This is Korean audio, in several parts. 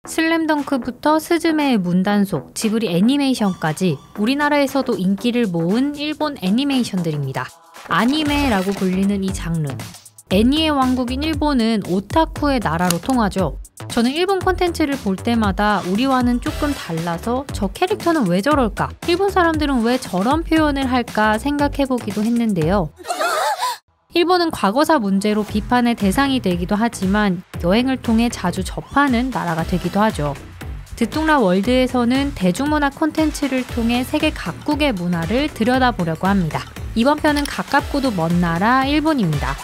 슬램덩크부터 스즈메의 문단속, 지브리 애니메이션까지 우리나라에서도 인기를 모은 일본 애니메이션들입니다. 아니메라고 불리는 이 장르. 애니의 왕국인 일본은 오타쿠의 나라로 통하죠. 저는 일본 콘텐츠를 볼 때마다 우리와는 조금 달라서 저 캐릭터는 왜 저럴까? 일본 사람들은 왜 저런 표현을 할까 생각해보기도 했는데요. 일본은 과거사 문제로 비판의 대상이 되기도 하지만 여행을 통해 자주 접하는 나라가 되기도 하죠. 듣뚱라 월드에서는 대중문화 콘텐츠를 통해 세계 각국의 문화를 들여다보려고 합니다. 이번 편은 가깝고도 먼 나라 일본입니다.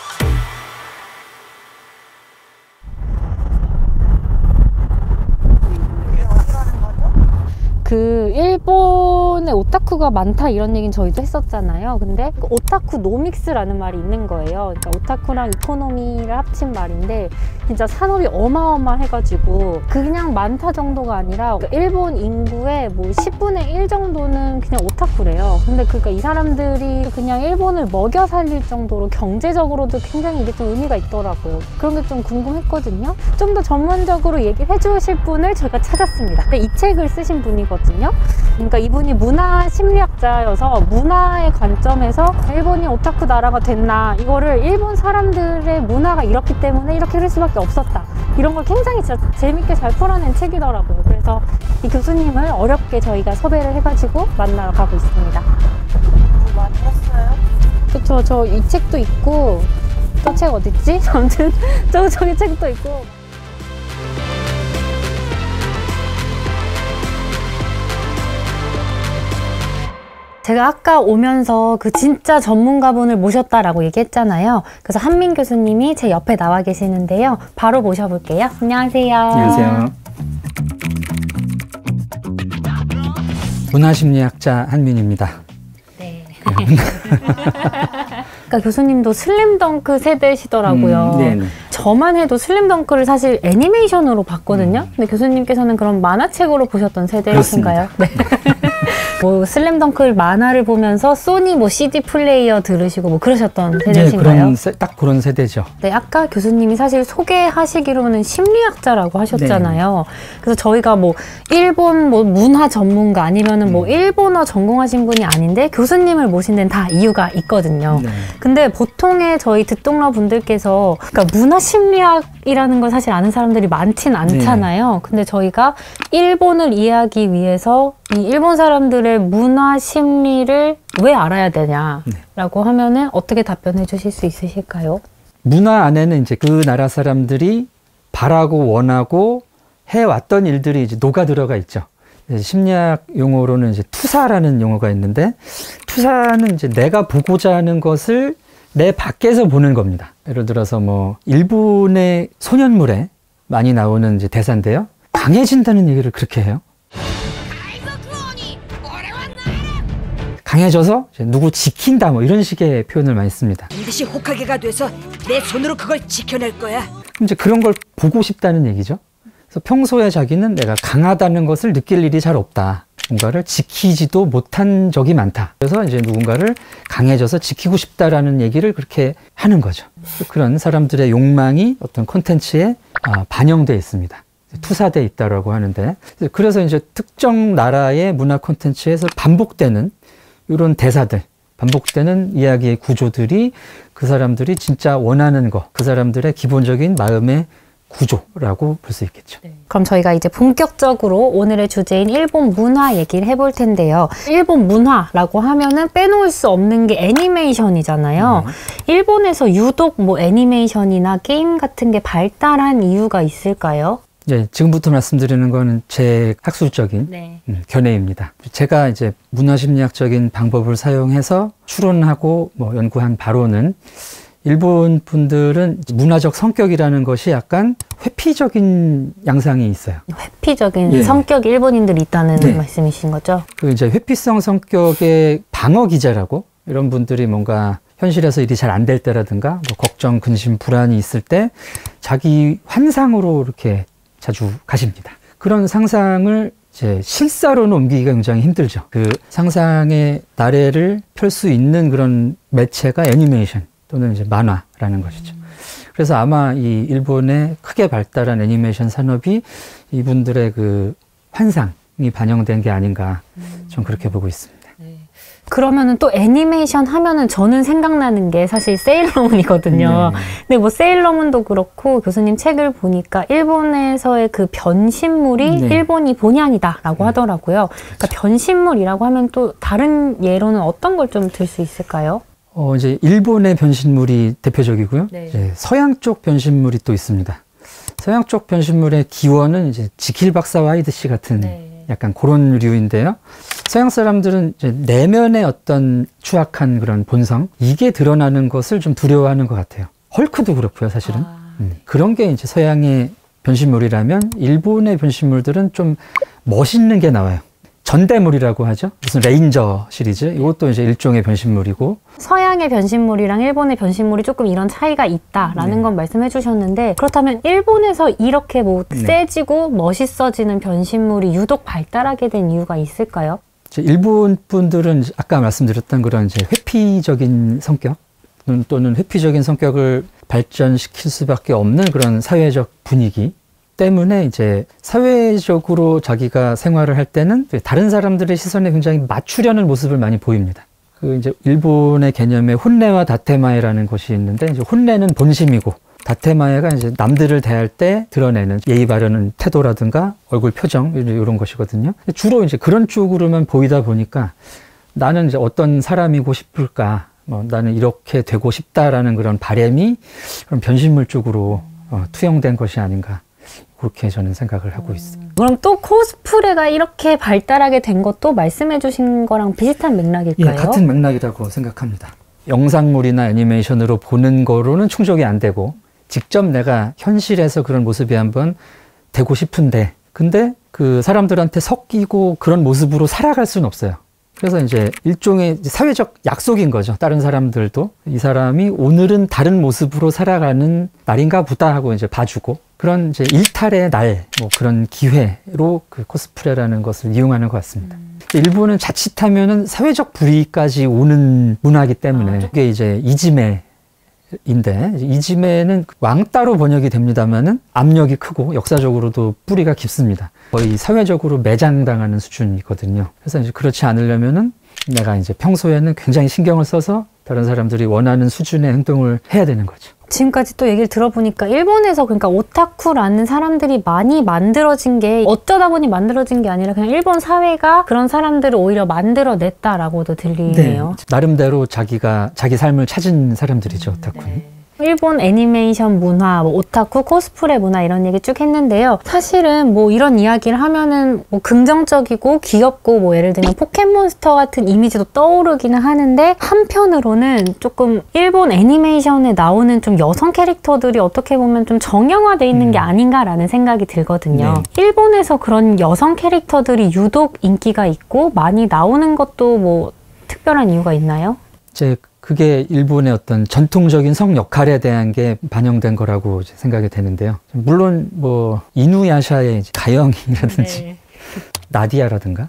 그 일본에 오타쿠가 많다 이런 얘기는 저희도 했었잖아요. 근데 오타쿠 노믹스라는 말이 있는 거예요. 그러니까 오타쿠랑 이코노미를 합친 말인데 진짜 산업이 어마어마해가지고 그냥 많다 정도가 아니라 일본 인구의 뭐 10분의 1 정도는 그냥 오타쿠래요. 근데 그러니까 이 사람들이 그냥 일본을 먹여 살릴 정도로 경제적으로도 굉장히 이게 좀 의미가 있더라고요. 그런 게 좀 궁금했거든요. 좀 더 전문적으로 얘기를 해주실 분을 저희가 찾았습니다. 근데 이 책을 쓰신 분이거든요. 그러니까 이분이 문화 심리학자여서 문화의 관점에서 일본이 오타쿠 나라가 됐나, 이거를 일본 사람들의 문화가 이렇기 때문에 이렇게 될 수밖에 없었다, 이런 걸 굉장히 진짜 재밌게 잘 풀어낸 책이더라고요. 그래서 이 교수님을 어렵게 저희가 섭외를 해가지고 만나러 가고 있습니다. 많이 했어요? 그쵸, 저 이 책도 있고 또 책 어딨지? 아무튼 저기 책도 있고. 제가 아까 오면서 그 진짜 전문가분을 모셨다라고 얘기했잖아요. 그래서 한민 교수님이 제 옆에 나와 계시는데요. 바로 모셔볼게요. 안녕하세요. 안녕하세요. 문화심리학자 한민입니다. 네. 그러니까 교수님도 슬램덩크 세대시더라고요. 네네. 저만 해도 슬램덩크를 사실 애니메이션으로 봤거든요. 근데 교수님께서는 그럼 만화책으로 보셨던 세대이신가요? 네. 뭐 슬램덩크 만화를 보면서 소니 뭐 CD 플레이어 들으시고 뭐 그러셨던 세대신가요? 네, 딱 그런 세대죠. 네, 아까 교수님이 사실 소개하시기로는 심리학자라고 하셨잖아요. 네. 그래서 저희가 뭐 일본 뭐 문화 전문가 아니면은 뭐 일본어 전공하신 분이 아닌데 교수님을 모신 데는 다 이유가 있거든요. 네. 근데 보통의 저희 듣동러 분들께서 그러니까 문화 심리학이라는 걸 사실 아는 사람들이 많진 않잖아요. 네. 근데 저희가 일본을 이해하기 위해서 이 일본 사람들의 문화 심리를 왜 알아야 되냐라고 하면은 어떻게 답변해 주실 수 있으실까요? 문화 안에는 이제 그 나라 사람들이 바라고 원하고 해왔던 일들이 이제 녹아 들어가 있죠. 심리학 용어로는 이제 투사라는 용어가 있는데, 투사는 이제 내가 보고자 하는 것을 내 밖에서 보는 겁니다. 예를 들어서 뭐 일본의 소년물에 많이 나오는 이제 대사인데요. 강해진다는 얘기를 그렇게 해요. 강해져서 누구 지킨다 뭐 이런 식의 표현을 많이 씁니다. 반드시 호카게가 돼서 내 손으로 그걸 지켜낼 거야. 이제 그런 걸 보고 싶다는 얘기죠. 그래서 평소에 자기는 내가 강하다는 것을 느낄 일이 잘 없다. 뭔가를 지키지도 못한 적이 많다. 그래서 이제 누군가를 강해져서 지키고 싶다라는 얘기를 그렇게 하는 거죠. 그런 사람들의 욕망이 어떤 콘텐츠에 반영되어 있습니다. 투사되어 있다라고 하는데, 그래서 이제 특정 나라의 문화 콘텐츠에서 반복되는 이런 대사들, 반복되는 이야기의 구조들이 그 사람들이 진짜 원하는 거, 그 사람들의 기본적인 마음의 구조라고 볼 수 있겠죠. 네. 그럼 저희가 이제 본격적으로 오늘의 주제인 일본 문화 얘기를 해볼 텐데요. 일본 문화라고 하면은 빼놓을 수 없는 게 애니메이션이잖아요. 일본에서 유독 뭐 애니메이션이나 게임 같은 게 발달한 이유가 있을까요? 네, 지금부터 말씀드리는 거는 제 학술적인 견해입니다. 제가 이제 문화심리학적인 방법을 사용해서 추론하고 뭐 연구한 바로는, 일본 분들은 문화적 성격이라는 것이 약간 회피적인 양상이 있어요. 회피적인 성격이 일본인들이 있다는 말씀이신 거죠? 그 이제 회피성 성격의 방어 기제라고, 이런 분들이 뭔가 현실에서 일이 잘 안 될 때라든가 뭐 걱정, 근심, 불안이 있을 때 자기 환상으로 이렇게 자주 가십니다. 그런 상상을 이제 실사로는 옮기기가 굉장히 힘들죠. 그 상상의 나래를 펼 수 있는 그런 매체가 애니메이션 또는 이제 만화라는 것이죠. 그래서 아마 이 일본의 크게 발달한 애니메이션 산업이 이분들의 그 환상이 반영된 게 아닌가 좀 그렇게 보고 있습니다. 그러면은 또 애니메이션 하면은 저는 생각나는 게 사실 세일러문이거든요. 네. 근데 뭐 세일러문도 그렇고 교수님 책을 보니까 일본에서의 그 변신물이 네. 일본이 본향이다라고 하더라고요. 그러니까 변신물이라고 하면 또 다른 예로는 어떤 걸 좀 들 수 있을까요? 이제 일본의 변신물이 대표적이고요. 네. 이제 서양 쪽 변신물이 또 있습니다. 서양 쪽 변신물의 기원은 이제 지킬 박사와 하이드 씨 같은 약간 그런 류인데요. 서양 사람들은 이제 내면의 어떤 추악한 그런 본성, 이게 드러나는 것을 좀 두려워하는 것 같아요. 헐크도 그렇고요, 사실은. 그런 게 이제 서양의 변신물이라면 일본의 변신물들은 좀 멋있는 게 나와요. 전대물이라고 하죠. 무슨 레인저 시리즈. 이것도 이제 일종의 변신물이고. 서양의 변신물이랑 일본의 변신물이 조금 이런 차이가 있다라는 건 말씀해 주셨는데 그렇다면 일본에서 이렇게 뭐 세지고 멋있어지는 변신물이 유독 발달하게 된 이유가 있을까요? 일본 분들은 아까 말씀드렸던 그런 이제 회피적인 성격 또는 회피적인 성격을 발전시킬 수밖에 없는 그런 사회적 분위기 때문에 이제 사회적으로 자기가 생활을 할 때는 다른 사람들의 시선에 굉장히 맞추려는 모습을 많이 보입니다. 그 이제 일본의 개념에 혼내와 다테마에라는 것이 있는데 이제 혼내는 본심이고 다테마에가 이제 남들을 대할 때 드러내는 예의 바르는 태도라든가 얼굴 표정 이런 것이거든요. 주로 이제 그런 쪽으로만 보이다 보니까 나는 이제 어떤 사람이고 싶을까, 나는 이렇게 되고 싶다라는 그런 바람이 그런 변신물 쪽으로 투영된 것이 아닌가. 그렇게 저는 생각을 하고 있습니다. 그럼 또 코스프레가 이렇게 발달하게 된 것도 말씀해 주신 거랑 비슷한 맥락일까요? 예, 같은 맥락이라고 생각합니다. 영상물이나 애니메이션으로 보는 거로는 충족이 안 되고 직접 내가 현실에서 그런 모습이 한번 되고 싶은데 근데 그 사람들한테 섞이고 그런 모습으로 살아갈 수는 없어요. 그래서 이제 일종의 사회적 약속인 거죠. 다른 사람들도 이 사람이 오늘은 다른 모습으로 살아가는 날인가 보다 하고 이제 봐주고 그런 이제 일탈의 날, 뭐 그런 기회로 그 코스프레라는 것을 이용하는 것 같습니다. 일본은 자칫하면은 사회적 불이익까지 오는 문화이기 때문에 그게 이제 이지메인데 이지메는 왕따로 번역이 됩니다만은 압력이 크고 역사적으로도 뿌리가 깊습니다. 거의 사회적으로 매장당하는 수준이거든요. 그래서 이제 그렇지 않으려면은 내가 이제 평소에는 굉장히 신경을 써서 다른 사람들이 원하는 수준의 행동을 해야 되는 거죠. 지금까지 또 얘기를 들어보니까 일본에서 그러니까 오타쿠라는 사람들이 많이 만들어진 게 어쩌다 보니 만들어진 게 아니라 그냥 일본 사회가 그런 사람들을 오히려 만들어냈다라고도 들리네요. 네, 나름대로 자기 삶을 찾은 사람들이죠, 오타쿠는. 일본 애니메이션 문화, 뭐 오타쿠, 코스프레 문화 이런 얘기 쭉 했는데요. 사실은 뭐 이런 이야기를 하면은 뭐 긍정적이고 귀엽고 뭐 예를 들면 포켓몬스터 같은 이미지도 떠오르기는 하는데 한편으로는 조금 일본 애니메이션에 나오는 좀 여성 캐릭터들이 어떻게 보면 좀 정형화돼 있는 게 아닌가라는 생각이 들거든요. 네. 일본에서 그런 여성 캐릭터들이 유독 인기가 있고 많이 나오는 것도 뭐 특별한 이유가 있나요? 그게 일본의 어떤 전통적인 성 역할에 대한 게 반영된 거라고 생각이 되는데요. 물론 뭐 이누야샤의 가영이라든지 나디아라든가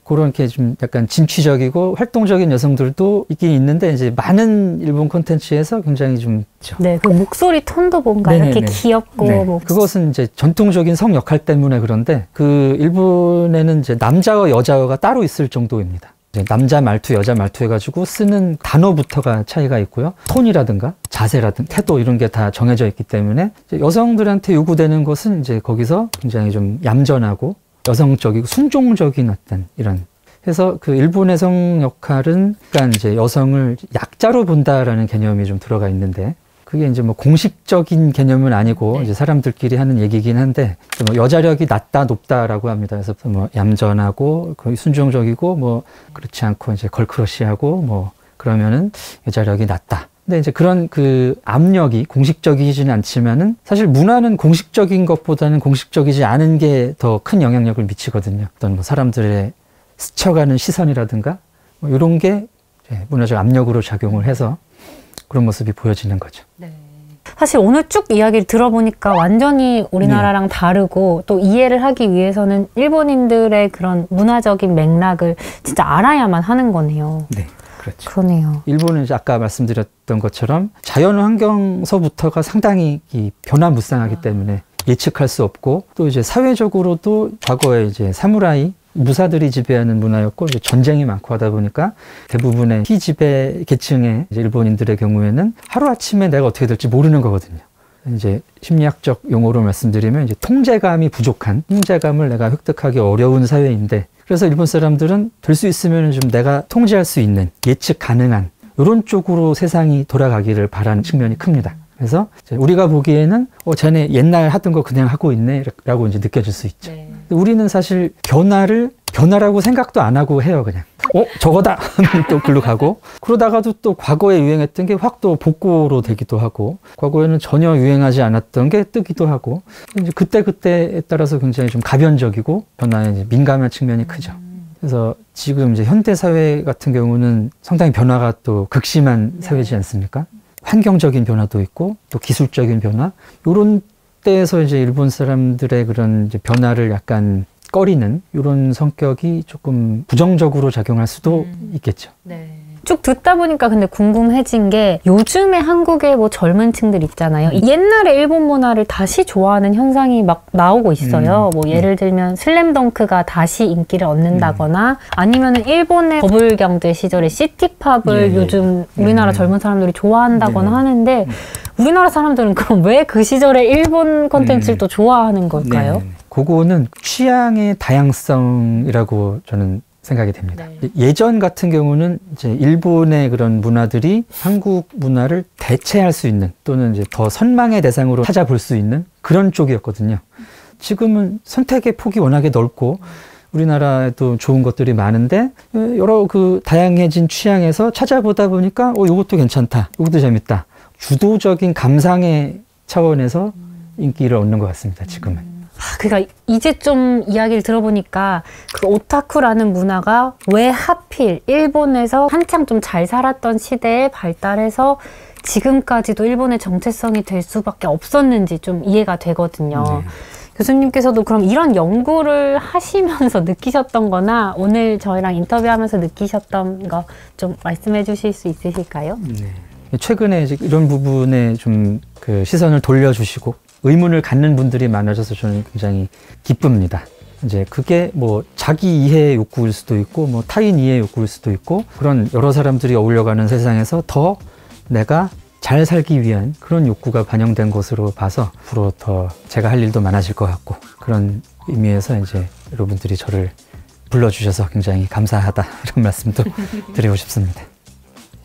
그런 게 좀 약간 진취적이고 활동적인 여성들도 있긴 있는데 이제 많은 일본 콘텐츠에서 굉장히 좀 네, 그 목소리 톤도 뭔가 네네네. 이렇게 귀엽고 뭐. 그것은 이제 전통적인 성 역할 때문에 그런데 그 일본에는 이제 남자와 여자가 따로 있을 정도입니다. 남자 말투, 여자 말투 해가지고 쓰는 단어부터가 차이가 있고요. 톤이라든가 자세라든가 태도 이런 게 다 정해져 있기 때문에 여성들한테 요구되는 것은 이제 거기서 굉장히 좀 얌전하고 여성적이고 순종적인 어떤 이런. 그래서 그 일본의 성 역할은 그러니까 이제 여성을 약자로 본다라는 개념이 좀 들어가 있는데 그게 이제 뭐 공식적인 개념은 아니고 이제 사람들끼리 하는 얘기긴 한데 뭐 여자력이 낮다 높다라고 합니다. 그래서 뭐 얌전하고 거의 순종적이고 뭐 그렇지 않고 이제 걸크러쉬하고 뭐 그러면은 여자력이 낮다. 근데 이제 그런 그 압력이 공식적이지는 않지만은 사실 문화는 공식적인 것보다는 공식적이지 않은 게 더 큰 영향력을 미치거든요. 어떤 뭐 사람들의 스쳐가는 시선이라든가 뭐 이런 게 문화적 압력으로 작용을 해서 그런 모습이 보여지는 거죠. 네. 사실 오늘 쭉 이야기를 들어보니까 완전히 우리나라랑 다르고 또 이해를 하기 위해서는 일본인들의 그런 문화적인 맥락을 진짜 알아야만 하는 거네요. 네. 그렇죠. 그러네요. 일본은 이제 아까 말씀드렸던 것처럼 자연 환경서부터가 상당히 이 변화무쌍하기 때문에 예측할 수 없고, 또 이제 사회적으로도 과거에 이제 사무라이 무사들이 지배하는 문화였고, 이제 전쟁이 많고 하다 보니까 대부분의 피지배 계층의 이제 일본인들의 경우에는 하루아침에 내가 어떻게 될지 모르는 거거든요. 이제 심리학적 용어로 말씀드리면 이제 통제감이 부족한, 통제감을 내가 획득하기 어려운 사회인데, 그래서 일본 사람들은 될 수 있으면 좀 내가 통제할 수 있는, 예측 가능한 이런 쪽으로 세상이 돌아가기를 바라는 측면이 큽니다. 그래서 우리가 보기에는 쟤네 옛날 하던 거 그냥 하고 있네 라고 이제 느껴질 수 있죠. 네. 우리는 사실 변화라고 생각도 안 하고 해요. 그냥 저거다 하면 또 글로 가고, 그러다가도 또 과거에 유행했던 게 확 또 복고로 되기도 하고, 과거에는 전혀 유행하지 않았던 게 뜨기도 하고, 이제 그때에 따라서 굉장히 좀 가변적이고 변화에 이제 민감한 측면이 크죠. 그래서 지금 이제 현대 사회 같은 경우는 상당히 변화가 또 극심한 사회지 않습니까? 환경적인 변화도 있고 또 기술적인 변화, 이런 때에서 이제 일본 사람들의 그런 이제 변화를 약간 꺼리는 이런 성격이 조금 부정적으로 작용할 수도 있겠죠. 네. 쭉 듣다 보니까 근데 궁금해진 게, 요즘에 한국의 뭐 젊은 층들 있잖아요. 옛날에 일본 문화를 다시 좋아하는 현상이 막 나오고 있어요. 뭐 예를 들면 슬램덩크가 다시 인기를 얻는다거나, 아니면 일본의 버블 경제 시절의 시티팝을 요즘 우리나라 젊은 사람들이 좋아한다거나 하는데, 우리나라 사람들은 그럼 왜 그 시절에 일본 콘텐츠를 또 좋아하는 걸까요? 그거는 취향의 다양성이라고 저는 생각이 됩니다. 예전 같은 경우는 이제 일본의 그런 문화들이 한국 문화를 대체할 수 있는, 또는 이제 더 선망의 대상으로 찾아볼 수 있는 그런 쪽이었거든요. 지금은 선택의 폭이 워낙에 넓고 우리나라에도 좋은 것들이 많은데, 여러 그 다양해진 취향에서 찾아보다 보니까 이것도 괜찮다, 이것도 재밌다, 주도적인 감상의 차원에서 인기를 얻는 것 같습니다. 지금은. 그러니까 이제 좀 이야기를 들어보니까 그 오타쿠라는 문화가 왜 하필 일본에서 한창 좀 잘 살았던 시대에 발달해서 지금까지도 일본의 정체성이 될 수밖에 없었는지 좀 이해가 되거든요. 교수님께서도 그럼 이런 연구를 하시면서 느끼셨던 거나 오늘 저희랑 인터뷰하면서 느끼셨던 거 좀 말씀해 주실 수 있으실까요? 최근에 이제 이런 부분에 좀 그 시선을 돌려주시고 의문을 갖는 분들이 많아져서 저는 굉장히 기쁩니다. 이제 그게 뭐 자기 이해 욕구일 수도 있고, 뭐 타인 이해 욕구일 수도 있고, 그런 여러 사람들이 어울려가는 세상에서 더 내가 잘 살기 위한 그런 욕구가 반영된 것으로 봐서 앞으로 더 제가 할 일도 많아질 것 같고, 그런 의미에서 이제 여러분들이 저를 불러주셔서 굉장히 감사하다, 이런 말씀도 드리고 싶습니다.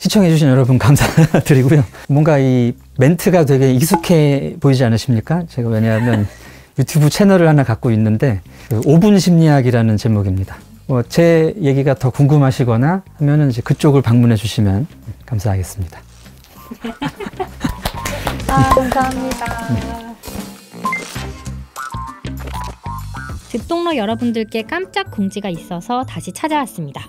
시청해주신 여러분 감사드리고요. 뭔가 이 멘트가 되게 익숙해 보이지 않으십니까? 제가 왜냐하면 유튜브 채널을 하나 갖고 있는데 5분 심리학이라는 제목입니다. 제 얘기가 더 궁금하시거나 하면은 이제 그쪽을 방문해 주시면 감사하겠습니다. 감사합니다. 듣동러 여러분들께 깜짝 공지가 있어서 다시 찾아왔습니다.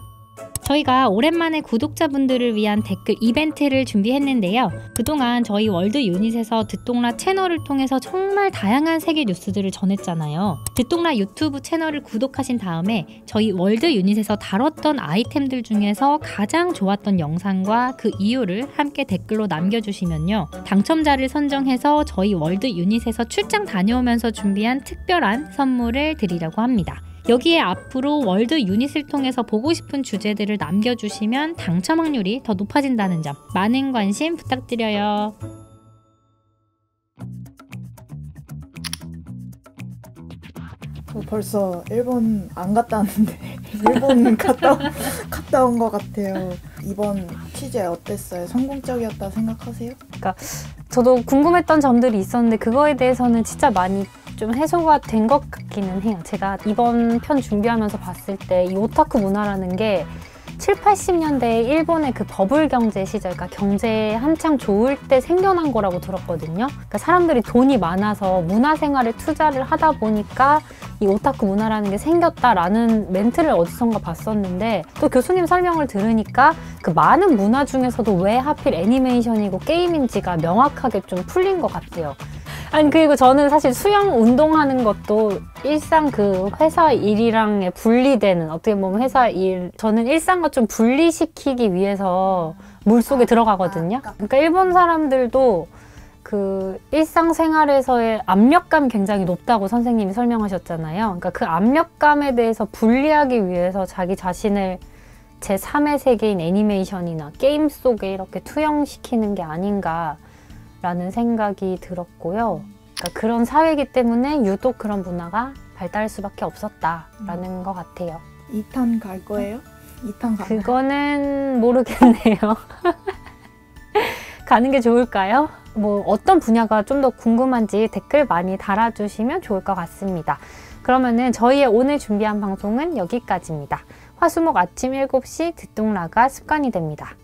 저희가 오랜만에 구독자분들을 위한 댓글 이벤트를 준비했는데요. 그동안 저희 월드 유닛에서 듣동라 채널을 통해서 정말 다양한 세계 뉴스들을 전했잖아요. 듣동라 유튜브 채널을 구독하신 다음에 저희 월드 유닛에서 다뤘던 아이템들 중에서 가장 좋았던 영상과 그 이유를 함께 댓글로 남겨주시면요, 당첨자를 선정해서 저희 월드 유닛에서 출장 다녀오면서 준비한 특별한 선물을 드리려고 합니다. 여기에 앞으로 월드 유닛을 통해서 보고 싶은 주제들을 남겨주시면 당첨 확률이 더 높아진다는 점 많은 관심 부탁드려요. 벌써 일본 안 갔다 왔는데 일본 갔다 온 것 같아요. 이번 취재 어땠어요? 성공적이었다 생각하세요? 그러니까 저도 궁금했던 점들이 있었는데 그거에 대해서는 진짜 많이 좀 해소가 된 것 같기는 해요. 제가 이번 편 준비하면서 봤을 때 이 오타쿠 문화라는 게 7, 80년대에 일본의 그 버블 경제 시절, 그러니까 경제 한창 좋을 때 생겨난 거라고 들었거든요. 그러니까 사람들이 돈이 많아서 문화생활에 투자를 하다 보니까 이 오타쿠 문화라는 게 생겼다라는 멘트를 어디선가 봤었는데, 또 교수님 설명을 들으니까 그 많은 문화 중에서도 왜 하필 애니메이션이고 게임인지가 명확하게 좀 풀린 것 같아요. 아니 그리고 저는 사실 수영 운동하는 것도 일상 그 회사 일이랑 분리되는 어떻게 보면 회사 일 저는 일상과 좀 분리시키기 위해서 물속에 들어가거든요. 그러니까 일본 사람들도 그 일상생활에서의 압력감이 굉장히 높다고 선생님이 설명하셨잖아요. 그러니까 그 압력감에 대해서 분리하기 위해서 자기 자신을 제3의 세계인 애니메이션이나 게임 속에 이렇게 투영시키는 게 아닌가라는 생각이 들었고요. 그러니까 그런 사회이기 때문에 유독 그런 문화가 발달할 수밖에 없었다라는 것 같아요. 2탄 갈 거예요? 2탄 가나요? 그거는 모르겠네요. 가는 게 좋을까요? 뭐 어떤 분야가 좀 더 궁금한지 댓글 많이 달아주시면 좋을 것 같습니다. 그러면은 저희의 오늘 준비한 방송은 여기까지입니다. 화수목 아침 7시 듣동라가 습관이 됩니다.